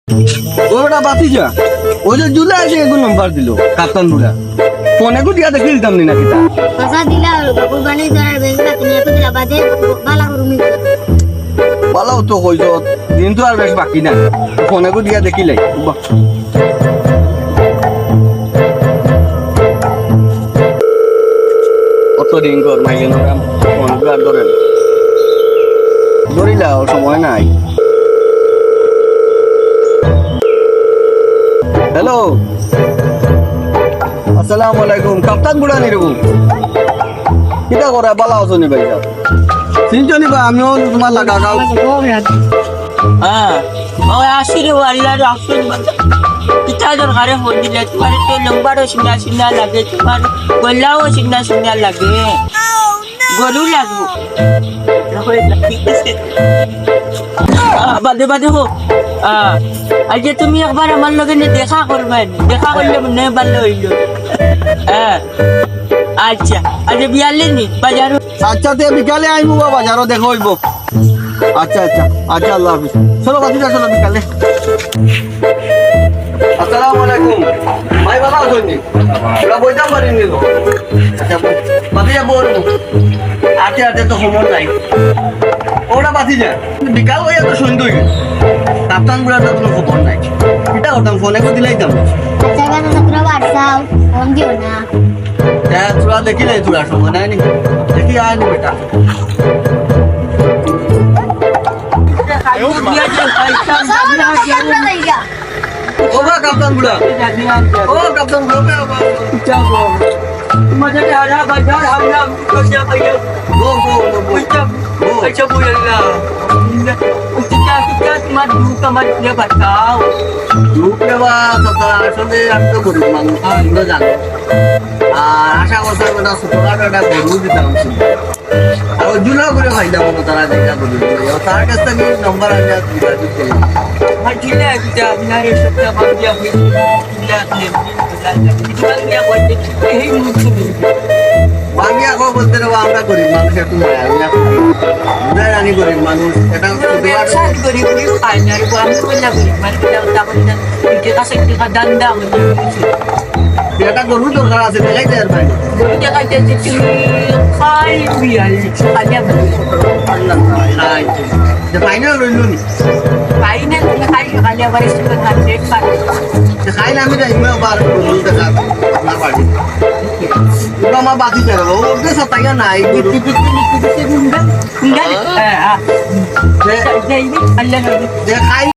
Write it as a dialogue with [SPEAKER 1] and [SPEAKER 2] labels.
[SPEAKER 1] ওটা বাতি যা ওই যে জুলে আছে এগুলো নাম্বার দিল কাপ্তান বুড়া ফোনে কো দিয়া দেখি দিতাম না কিতা
[SPEAKER 2] পয়সা দিলা কুরবানি ধরার বেঙ্গলা তুমি একটু দিলা বাদে বালা করুমি
[SPEAKER 1] বালাও তো কইছ দিন তো আর বেশ বাকি না ফোনে কো দিয়া দেখি লাই কত দিন কর মাইলেন ফোন আর ধরেন ধরিলা সময় নাই হ্যালো আসসালামু আলাইকুম কাপ্তান বুড়া নিরবু কিটা করে বালা আছনি ভাই চিনছনি বা আমিও তোমার লাগা গাও
[SPEAKER 3] হ্যাঁ ওই আসিরে আল্লাহর আসুন কিতা দরকারে ফোন দিলে তোমার তো নম্বরও সিনা সিনা লাগে তোমার গলাও সিনা সিনা লাগে গরু লাগবো বাদে বাদে হোক আজ তুমি একবার আমার লগে দেখা করবে দেখা করলে মনে ভালো হইল হ্যাঁ আচ্ছা আজ বিয়ালে নি বাজার
[SPEAKER 1] আচ্ছা তে বিকালে আইবো বাজারও দেখো হইব আচ্ছা আচ্ছা আচ্ছা আল্লাহ হাফেজ চলো বাতিজা চলো বিকালে আসসালামু আলাইকুম ভাই বাবা আছনি ওরা বইতাম পারি নি তো আচ্ছা বাতিজা বলবো আতে আতে তো সময় নাই ওরা বাতিজা বিকাল হইয়া তো সন্ধ্যা হইল কাপ্তান বুড়ার তো কোনো খবর নাই কিটা করতাম ফোনে কো দিলাইতাম
[SPEAKER 2] আচ্ছা গানা সত্র বাড়ছাও ফোন দিও না
[SPEAKER 1] হ্যাঁ তোরা দেখি নাই তোরা সময় নাই নি দেখি আয় নি বেটা ওবা কাপ্তান বুড়া ও কাপ্তান বুড়া
[SPEAKER 3] मजा आ रहा बाजार हमला क्या भैया
[SPEAKER 1] গো গো গো
[SPEAKER 3] अच्छा बोलना क्या क्या तुम्हारा दूध का मत ये बताओ
[SPEAKER 1] রূপে বা সদা আসলে আমি তো গরিব মানুষ তোমরা জানো আর আশা করতাম এটা ছোটখাটো একটা গরু দিতাম আর ওই জুলা করে খাইলাম তারা দেখা গরু তার কাছ থেকে নম্বর আমি আর যোগাযোগ করলাম
[SPEAKER 3] मैं जिले आया बिहारी सत्ता बांधिया हुई जिले ने बोलते यही मुझको
[SPEAKER 1] আমি আকৌ বলতে দেবো আমরা গরিব মানুষ একটু জানি গরিব মানুষ এটা
[SPEAKER 3] व्यवसाय गरीब नहीं खाए ना वो हम को ना गरीब मार के जाता बोलना इनके का शक्ति का धंधा
[SPEAKER 1] এটা গরু দরকার আছে দেখাই দেয় ভাই
[SPEAKER 3] बोल के का जैसे खाई भी है खाया
[SPEAKER 1] যে ফাইনাল রইল নি
[SPEAKER 3] खाई ने खाई खाया वरिष्ठ प्रधान डेट पर
[SPEAKER 1] যে খাইলে আমি যাই বার গরু দেখা আপনার বাড়ি ওটা আমার বাতি যাবে ওদের সত্তাইয়া নাই গরু
[SPEAKER 3] enggak enggak
[SPEAKER 1] যে খাই